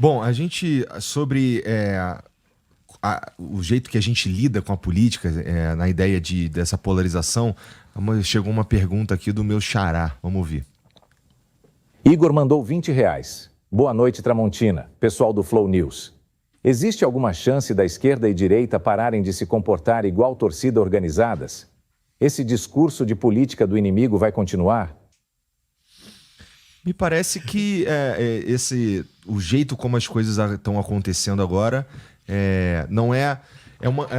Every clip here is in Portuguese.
Bom, a gente, sobre o jeito que a gente lida com a política, na ideia dessa polarização, chegou uma pergunta aqui do meu xará. Vamos ouvir. Igor mandou R$20. Boa noite, Tramontina, pessoal do Flow News. Existe alguma chance da esquerda e direita pararem de se comportar igual torcida organizadas? Esse discurso de política do inimigo vai continuar? Me parece que o jeito como as coisas estão acontecendo agora não é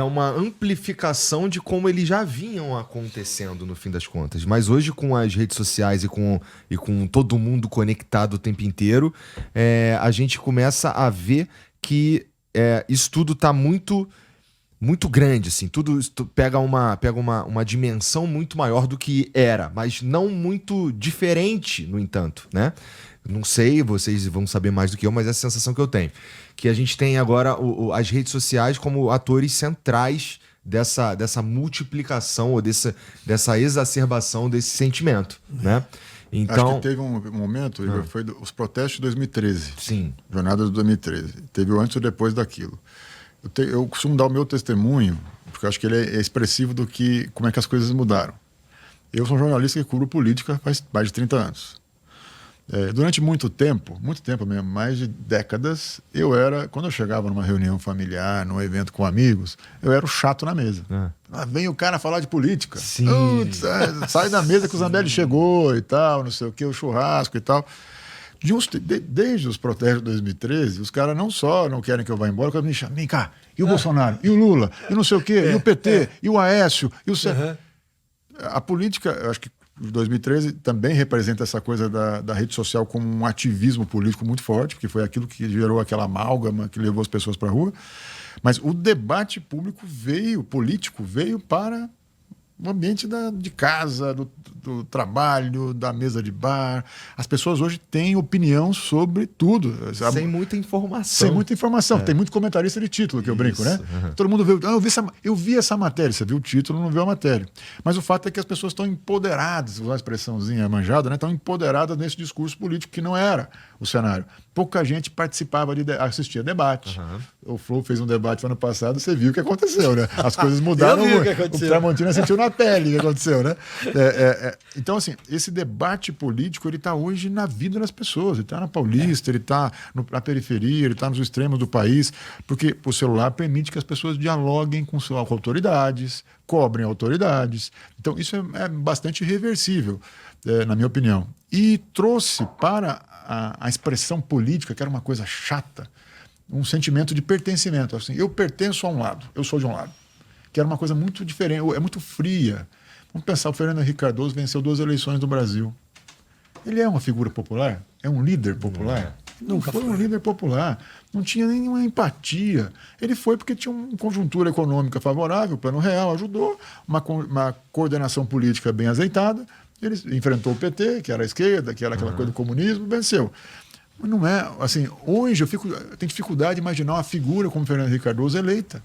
uma amplificação de como eles já vinham acontecendo no fim das contas. Mas hoje, com as redes sociais e com todo mundo conectado o tempo inteiro, a gente começa a ver que isso tudo está muito, muito grande, assim. Tudo pega uma dimensão muito maior do que era, mas não muito diferente, no entanto, né? Não sei, vocês vão saber mais do que eu, mas é a sensação que eu tenho. Que a gente tem agora as redes sociais como atores centrais dessa multiplicação ou dessa exacerbação desse sentimento, né? Então, acho que teve um momento, Igor, foi os protestos de 2013. Sim. Jornada de 2013. Teve o antes e o depois daquilo. Eu costumo dar o meu testemunho, porque eu acho que ele é expressivo como é que as coisas mudaram. Eu sou um jornalista que cubro política faz mais de 30 anos. Durante muito tempo mesmo, mais de décadas, quando eu chegava numa reunião familiar, num evento com amigos, eu era o chato na mesa. Vem o cara falar de política. Sim. Sai da mesa que o Zambelli chegou e tal, não sei o que, o churrasco e tal. Desde os protestos de 2013, os caras não só não querem que eu vá embora, querem me chamar, vem cá, e o Bolsonaro, e o Lula, e não sei o quê, e o PT, e o Aécio, e o... A política, eu acho que 2013 também representa essa coisa da rede social como um ativismo político muito forte, que foi aquilo que gerou aquela amálgama que levou as pessoas para a rua. Mas o debate político veio para o ambiente de casa, do trabalho, da mesa de bar. As pessoas hoje têm opinião sobre tudo. Sem muita informação. Tem muito comentarista de título, que eu brinco, né? Todo mundo vê, eu vi essa matéria. Você viu o título, não viu a matéria. Mas o fato é que as pessoas estão empoderadas, usar a expressãozinha manjada, né? Estão empoderadas nesse discurso político que não era o cenário. Pouca gente participava assistia debate. O Flow fez um debate no ano passado, você viu o que aconteceu, né? As coisas mudaram. O Tramontina sentiu na pele o que aconteceu, né? Então, assim, esse debate político, ele está hoje na vida das pessoas. Ele está na Paulista, ele está na periferia, ele está nos extremos do país, porque o celular permite que as pessoas dialoguem com autoridades, cobrem autoridades. Então, isso é bastante irreversível, na minha opinião. E trouxe para a expressão política, que era uma coisa chata, um sentimento de pertencimento. Assim, eu pertenço a um lado, eu sou de um lado. Que era uma coisa muito diferente, é muito fria. Vamos pensar, o Fernando Henrique Cardoso venceu 2 eleições no Brasil. Ele é uma figura popular? É um líder popular? Não foi um líder popular. Não tinha nenhuma empatia. Ele foi porque tinha uma conjuntura econômica favorável, o Plano Real ajudou, uma coordenação política bem azeitada. Ele enfrentou o PT, que era a esquerda, que era aquela coisa do comunismo, venceu. Mas não é, assim, hoje eu tenho dificuldade de imaginar uma figura como Fernando Henrique Cardoso eleita.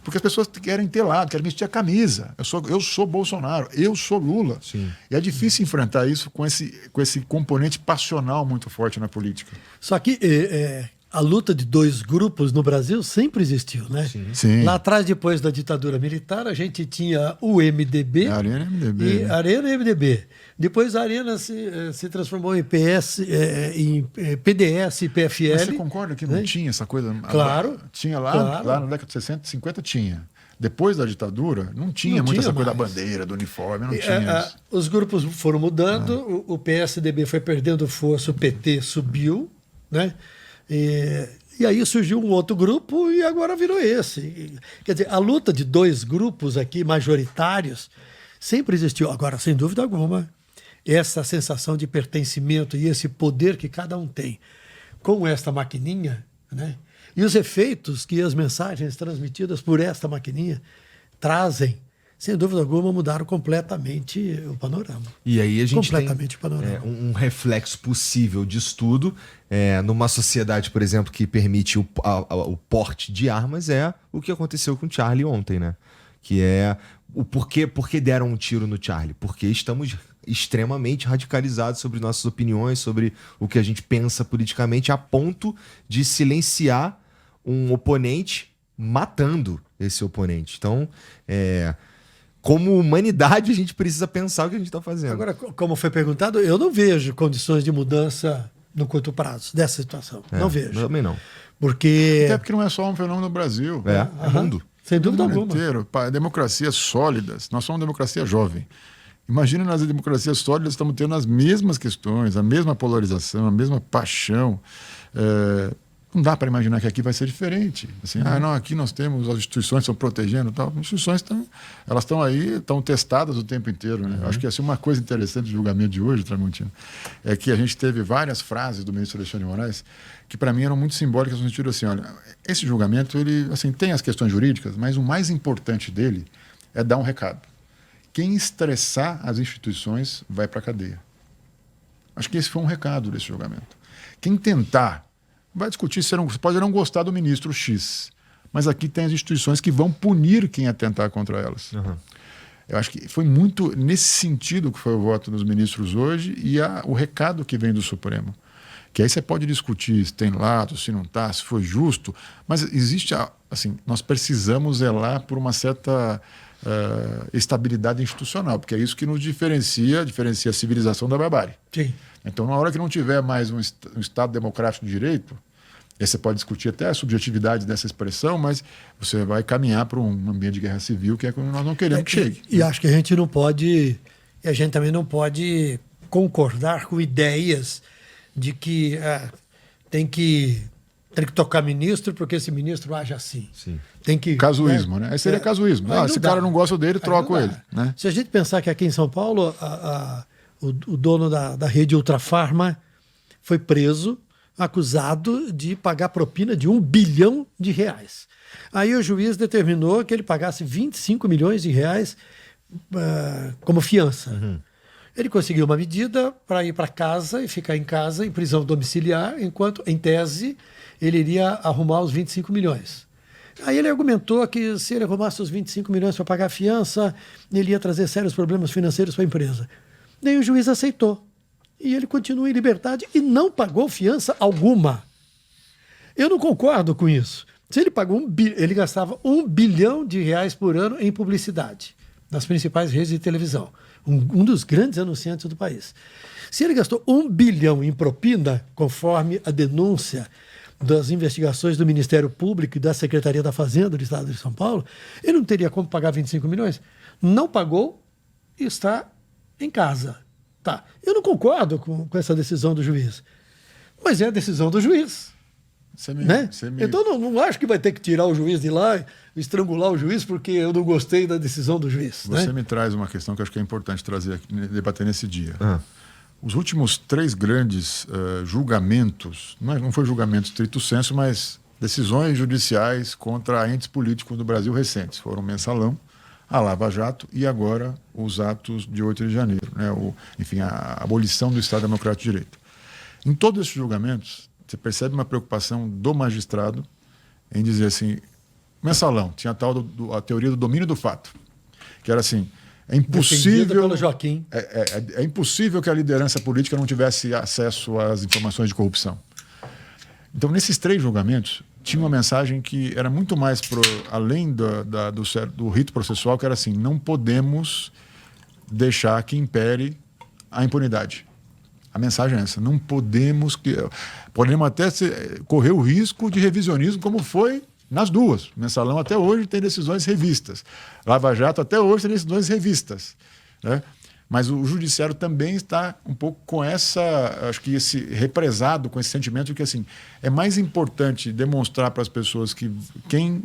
Porque as pessoas querem ter lado, querem vestir a camisa. Eu sou Bolsonaro, eu sou Lula. Sim. E é difícil enfrentar isso com esse componente passional muito forte na política. Só que a luta de 2 grupos no Brasil sempre existiu, né? Sim. Lá atrás, depois da ditadura militar, a gente tinha o MDB, A Arena MDB, e né? Arena e MDB. Depois a Arena se transformou em PDS e PFL. Mas você concorda que não tinha essa coisa? Claro. Tinha lá na década de 60, 50 tinha. Depois da ditadura, não tinha muito essa coisa da bandeira, do uniforme, não tinha isso. Os grupos foram mudando, o PSDB foi perdendo força, o PT subiu, né? E aí surgiu um outro grupo e agora virou esse. Quer dizer, a luta de 2 grupos aqui majoritários sempre existiu. Agora, sem dúvida alguma, essa sensação de pertencimento e esse poder que cada um tem com esta maquininha, né? E os efeitos que as mensagens transmitidas por esta maquininha trazem, sem dúvida alguma, mudaram completamente o panorama. E aí a gente tem o panorama. Um reflexo possível disso tudo numa sociedade, por exemplo, que permite o porte de armas, é o que aconteceu com o Charlie ontem, né? Que é por que deram um tiro no Charlie? Porque estamos extremamente radicalizados sobre nossas opiniões, sobre o que a gente pensa politicamente, a ponto de silenciar um oponente matando esse oponente. Então, como humanidade, a gente precisa pensar o que a gente está fazendo. Agora, como foi perguntado, eu não vejo condições de mudança no curto prazo dessa situação. Não vejo. Também não. Porque... Até porque não é só um fenômeno no Brasil. É mundo. Sem dúvida mundo alguma. inteiro. Democracias sólidas. Nós somos uma democracia jovem. Imagina nas democracias sólidas estamos tendo as mesmas questões, a mesma polarização, a mesma paixão. Não dá para imaginar que aqui vai ser diferente. Assim, não, aqui nós temos as instituições que estão protegendo, tal. As instituições elas estão aí, estão testadas o tempo inteiro. Né? Acho que assim, uma coisa interessante do julgamento de hoje, Tramontina, é que a gente teve várias frases do ministro Alexandre de Moraes que para mim eram muito simbólicas no sentido assim, olha, esse julgamento ele assim tem as questões jurídicas, mas o mais importante dele é dar um recado. Quem estressar as instituições vai para a cadeia. Acho que esse foi um recado desse julgamento. Quem tentar vai discutir, você pode não gostar do ministro X, mas aqui tem as instituições que vão punir quem atentar contra elas. Uhum. Eu acho que foi muito nesse sentido que foi o voto dos ministros hoje e o recado que vem do Supremo. Que aí você pode discutir se tem lado, se não está, se foi justo, mas existe, assim, nós precisamos zelar por uma certa estabilidade institucional, porque é isso que nos diferencia a civilização da barbárie. Sim. Então, na hora que não tiver mais um Estado democrático de direito, aí você pode discutir até a subjetividade dessa expressão, mas você vai caminhar para um ambiente de guerra civil que é quando nós não queremos que chegue. E acho que a gente também não pode concordar com ideias de que tem que tocar ministro porque esse ministro age assim. Sim. Tem que, casuísmo, né? Aí seria casuísmo. Esse cara não gosta dele, troco ele. Né? Se a gente pensar que aqui em São Paulo o dono da rede Ultrafarma foi preso, acusado de pagar propina de R$1 bilhão. Aí o juiz determinou que ele pagasse 25 milhões de reais como fiança. Uhum. Ele conseguiu uma medida para ir para casa e ficar em casa em prisão domiciliar, enquanto, em tese, ele iria arrumar os 25 milhões. Aí ele argumentou que se ele arrumasse os 25 milhões para pagar a fiança, ele ia trazer sérios problemas financeiros para a empresa. Daí o juiz aceitou. E ele continua em liberdade e não pagou fiança alguma. Eu não concordo com isso. Se ele pagou ele gastava R$1 bilhão por ano em publicidade nas principais redes de televisão. Um dos grandes anunciantes do país. Se ele gastou R$1 bilhão em propina, conforme a denúncia das investigações do Ministério Público e da Secretaria da Fazenda do Estado de São Paulo, ele não teria como pagar 25 milhões. Não pagou e está em casa. Tá. Eu não concordo com essa decisão do juiz. Mas é a decisão do juiz. Né? Então não acho que vai ter que tirar o juiz de lá, estrangular o juiz, porque eu não gostei da decisão do juiz. Você me traz uma questão que eu acho que é importante trazer aqui, debater nesse dia. Os últimos 3 grandes julgamentos, não foi julgamento estrito sensu, mas decisões judiciais contra entes políticos do Brasil recentes. Foram o Mensalão, a Lava Jato e agora os atos de 8 de janeiro, né? Enfim, a abolição do Estado Democrático de Direito. Em todos esses julgamentos, você percebe uma preocupação do magistrado em dizer assim, Mensalão, tinha a teoria do domínio do fato, que era assim, é impossível, pelo Joaquim. É impossível que a liderança política não tivesse acesso às informações de corrupção. Então, nesses 3 julgamentos, tinha uma mensagem que era muito mais além do rito processual, que era assim, não podemos deixar que impere a impunidade. A mensagem é essa, não podemos até correr o risco de revisionismo, como foi nas duas. O Mensalão até hoje tem decisões revistas. Lava Jato até hoje tem decisões revistas. Né? Mas o judiciário também está um pouco com acho que esse represado, com esse sentimento de que assim, é mais importante demonstrar para as pessoas que quem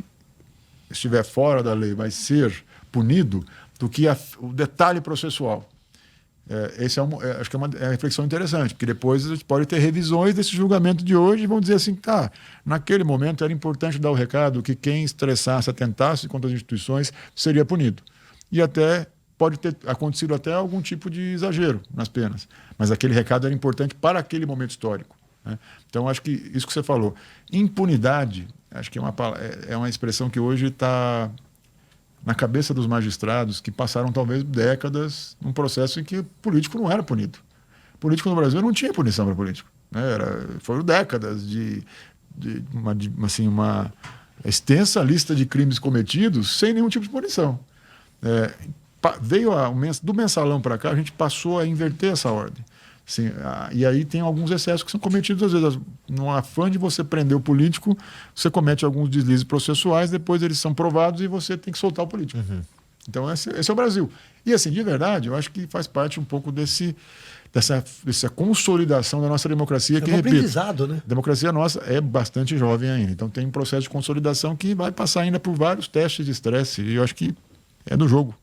estiver fora da lei vai ser punido do que o detalhe processual. Acho que é uma reflexão interessante, porque depois a gente pode ter revisões desse julgamento de hoje e vão dizer assim, naquele momento era importante dar o recado que quem estressasse, atentasse contra as instituições seria punido. E até pode ter acontecido até algum tipo de exagero nas penas, mas aquele recado era importante para aquele momento histórico. Né? Então, acho que isso que você falou, impunidade, acho que é uma expressão que hoje está na cabeça dos magistrados que passaram talvez décadas num processo em que o político não era punido. Político no Brasil não tinha punição para político, né? Foram décadas de uma extensa lista de crimes cometidos sem nenhum tipo de punição. Veio do mensalão para cá, a gente passou a inverter essa ordem. Assim, e aí tem alguns excessos que são cometidos às vezes. No afã de você prender o político, você comete alguns deslizes processuais, depois eles são provados e você tem que soltar o político. Uhum. Então esse é o Brasil. E assim, de verdade, eu acho que faz parte um pouco dessa consolidação da nossa democracia. Que, repito, aprendizado, né? A democracia nossa é bastante jovem ainda. Então tem um processo de consolidação que vai passar ainda por vários testes de estresse. E eu acho que é do jogo.